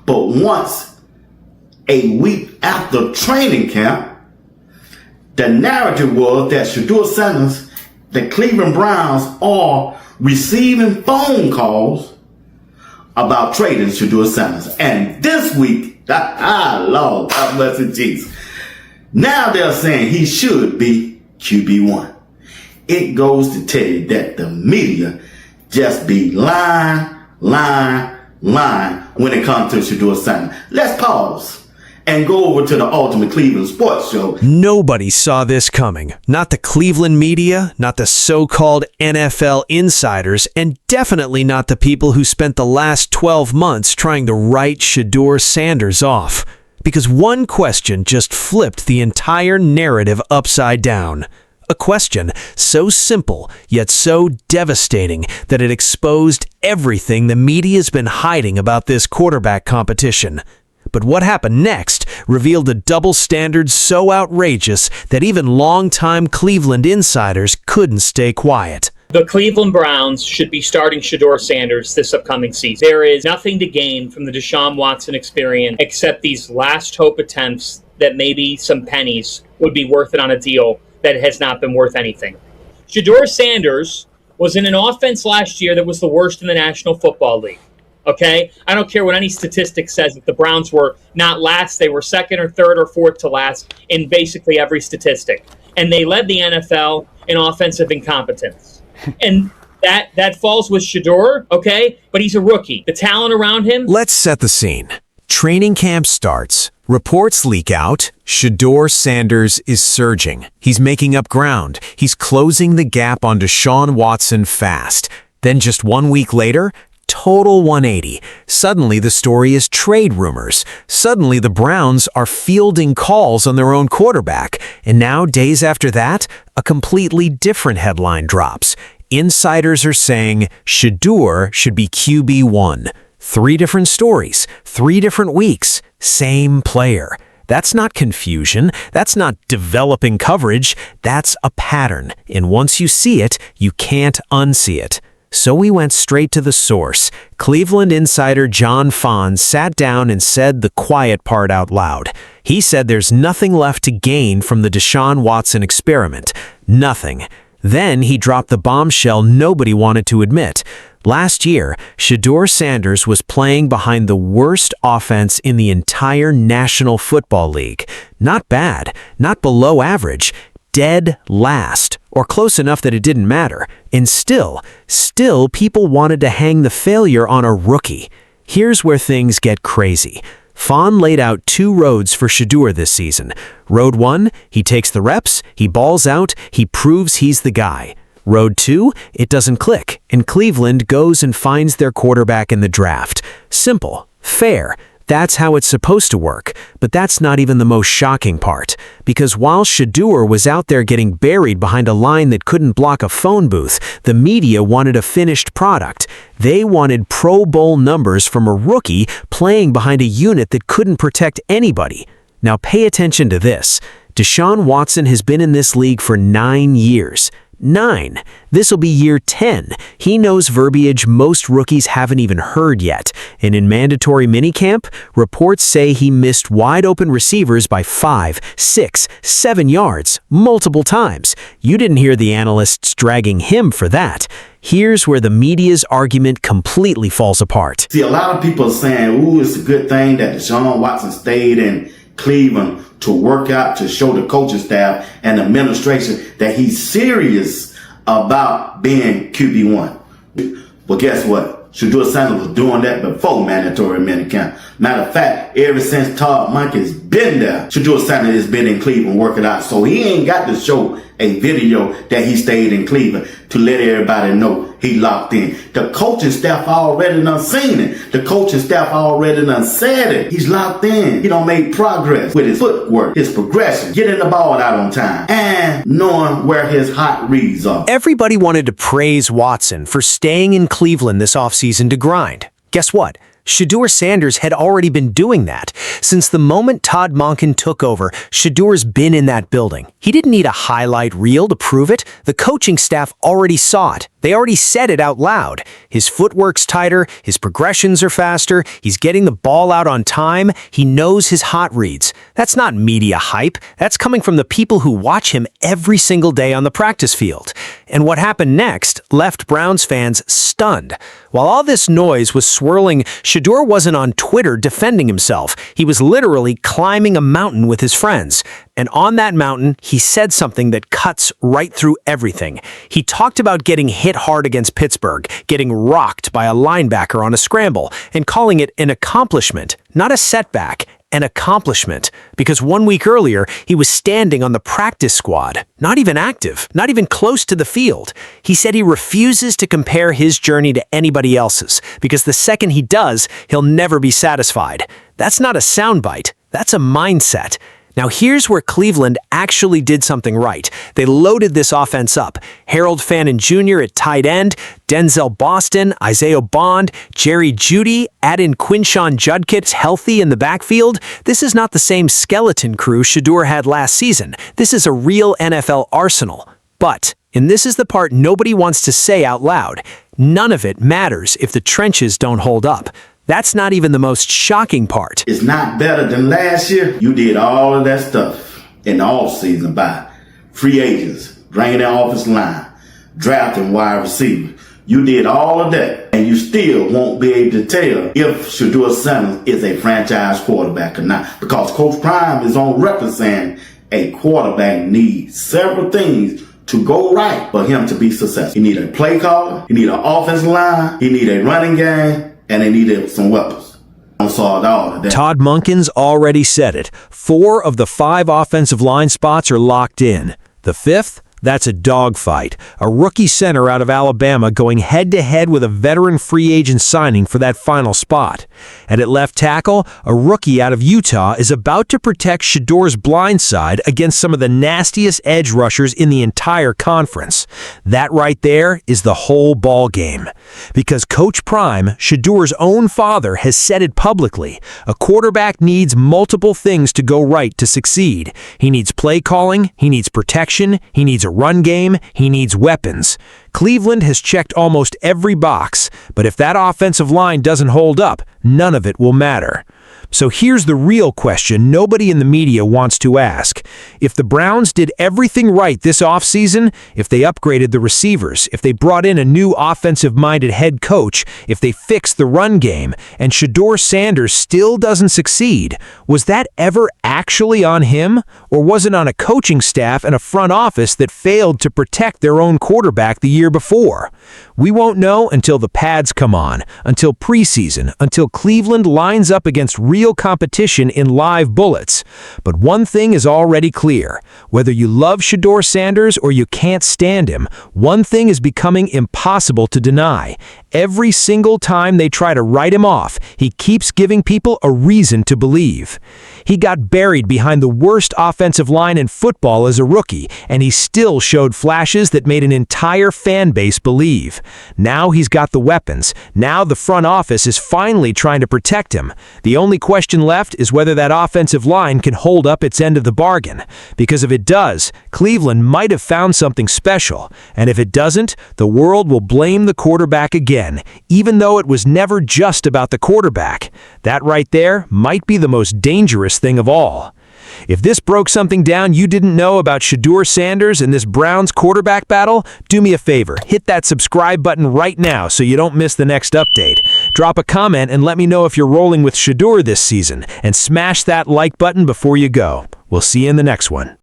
But once a week after training camp, the narrative was that Shedeur Sanders, the Cleveland Browns, are receiving phone calls about trading Shedeur Sanders. And this week, Lord, God bless it, Jesus. Now they're saying he should be QB1. It goes to tell you that the media just be lying when it comes to Shedeur Sanders. Let's pause and go over to the Ultimate Cleveland Sports Show. Nobody saw this coming. Not the Cleveland media, not the so-called NFL insiders, and definitely not the people who spent the last 12 months trying to write Shedeur Sanders off. Because one question just flipped the entire narrative upside down. A question so simple, yet so devastating that it exposed everything the media's been hiding about this quarterback competition. But what happened next revealed a double standard so outrageous that even longtime Cleveland insiders couldn't stay quiet. The Cleveland Browns should be starting Shedeur Sanders this upcoming season. There is nothing to gain from the Deshaun Watson experience except these last hope attempts that maybe some pennies would be worth it on a deal that has not been worth anything. Shedeur Sanders was in an offense last year that was the worst in the National Football League. Okay? I don't care what any statistic says that the Browns were not last. They were second or third or fourth to last in basically every statistic. And they led the NFL in offensive incompetence. And that falls with Shedeur, okay? But he's a rookie. The talent around him... Let's set the scene. Training camp starts. Reports leak out. Shedeur Sanders is surging. He's making up ground. He's closing the gap on Deshaun Watson fast. Then just 1 week later, total 180. Suddenly the story is trade rumors. Suddenly the Browns are fielding calls on their own quarterback. And now, days after that, a completely different headline drops. Insiders are saying Shedeur should be QB1. 3 different stories, 3 different weeks, same player. That's not confusion. That's not developing coverage. That's a pattern. And once you see it, you can't unsee it. So we went straight to the source. Cleveland insider John Fon sat down and said the quiet part out loud. He said there's nothing left to gain from the Deshaun Watson experiment. Nothing. Then he dropped the bombshell nobody wanted to admit. Last year, Shedeur Sanders was playing behind the worst offense in the entire National Football League. Not bad, not below average, dead last, or close enough that it didn't matter. And still people wanted to hang the failure on a rookie. Here's where things get crazy. Fon laid out 2 roads for Shedeur this season. Road 1, he takes the reps, he balls out, he proves he's the guy. Road 2, it doesn't click, and Cleveland goes and finds their quarterback in the draft. Simple, fair. That's how it's supposed to work. But that's not even the most shocking part. Because while Shedeur was out there getting buried behind a line that couldn't block a phone booth, the media wanted a finished product. They wanted Pro Bowl numbers from a rookie playing behind a unit that couldn't protect anybody. Now pay attention to this. Deshaun Watson has been in this league for 9 years. 9. This'll be year 10. He knows verbiage most rookies haven't even heard yet. And in mandatory minicamp, reports say he missed wide-open receivers by 5, 6, 7 yards, multiple times. You didn't hear the analysts dragging him for that. Here's where the media's argument completely falls apart. See, a lot of people are saying, ooh, it's a good thing that Deshaun Watson stayed in Cleveland to work out, to show the coaching staff and administration that he's serious about being QB1. Well, guess what? Shedeur Sanders was doing that before mandatory minicamp. Matter of fact, ever since Todd Monken's been there, Shedeur Sanders has been in Cleveland working out. So he ain't got to show a video that he stayed in Cleveland to let everybody know he locked in. The coaching staff already done seen it. The coaching staff already done said it. He's locked in. He done made progress with his footwork, his progression, getting the ball out on time, and knowing where his hot reads are. Everybody wanted to praise Watson for staying in Cleveland this offseason to grind. Guess what? Shedeur Sanders had already been doing that. Since the moment Todd Monken took over, Shedeur's been in that building. He didn't need a highlight reel to prove it. The coaching staff already saw it. They already said it out loud. His footwork's tighter, his progressions are faster, he's getting the ball out on time, he knows his hot reads. That's not media hype. That's coming from the people who watch him every single day on the practice field. And what happened next left Browns fans stunned. While all this noise was swirling, Shedeur wasn't on Twitter defending himself. He was literally climbing a mountain with his friends. And on that mountain, he said something that cuts right through everything. He talked about getting hit hard against Pittsburgh, getting rocked by a linebacker on a scramble, and calling it an accomplishment, not a setback. An accomplishment, because 1 week earlier, he was standing on the practice squad, not even active, not even close to the field. He said he refuses to compare his journey to anybody else's, because the second he does, he'll never be satisfied. That's not a soundbite, that's a mindset. Now here's where Cleveland actually did something right. They loaded this offense up. Harold Fannin Jr. at tight end, Denzel Boston, Isaiah Bond, Jerry Jeudy, add in Quinshon Judkins healthy in the backfield. This is not the same skeleton crew Shedeur had last season. This is a real NFL arsenal. But, and this is the part nobody wants to say out loud, none of it matters if the trenches don't hold up. That's not even the most shocking part. It's not better than last year. You did all of that stuff in the offseason by free agents, bringing their offensive line, drafting wide receiver. You did all of that, and you still won't be able to tell if Shedeur Sanders is a franchise quarterback or not. Because Coach Prime is on record saying a quarterback needs several things to go right for him to be successful. He needs a play caller, he needs an offensive line, he needs a running game, and they needed some weapons. I saw all of that. Todd Monken's already said it. 4 of the 5 offensive line spots are locked in. The 5th? That's a dogfight. A rookie center out of Alabama going head-to-head with a veteran free agent signing for that final spot. And at left tackle, a rookie out of Utah is about to protect Shedeur's blind side against some of the nastiest edge rushers in the entire conference. That right there is the whole ball game. Because Coach Prime, Shedeur's own father, has said it publicly. A quarterback needs multiple things to go right to succeed. He needs play calling, he needs protection, he needs a run game, he needs weapons. Cleveland has checked almost every box, but if that offensive line doesn't hold up, none of it will matter. So here's the real question nobody in the media wants to ask. If the Browns did everything right this offseason, if they upgraded the receivers, if they brought in a new offensive-minded head coach, if they fixed the run game, and Shedeur Sanders still doesn't succeed, was that ever actually on him? Or was it on a coaching staff and a front office that failed to protect their own quarterback the year before? We won't know until the pads come on, until preseason, until Cleveland lines up against real competition in live bullets. But one thing is already clear. Whether you love Shedeur Sanders or you can't stand him, one thing is becoming impossible to deny. Every single time they try to write him off, he keeps giving people a reason to believe. He got buried behind the worst offensive line in football as a rookie, and he still showed flashes that made an entire fan base believe. Now he's got the weapons. Now the front office is finally trying to protect him. The only question left is whether that offensive line can hold up its end of the bargain. Because if it does, Cleveland might have found something special. And if it doesn't, the world will blame the quarterback again, even though it was never just about the quarterback. That right there might be the most dangerous thing of all. If this broke something down you didn't know about Shedeur Sanders and this Browns quarterback battle, do me a favor, hit that subscribe button right now so you don't miss the next update. Drop a comment and let me know if you're rolling with Shedeur this season, and smash that like button before you go. We'll see you in the next one.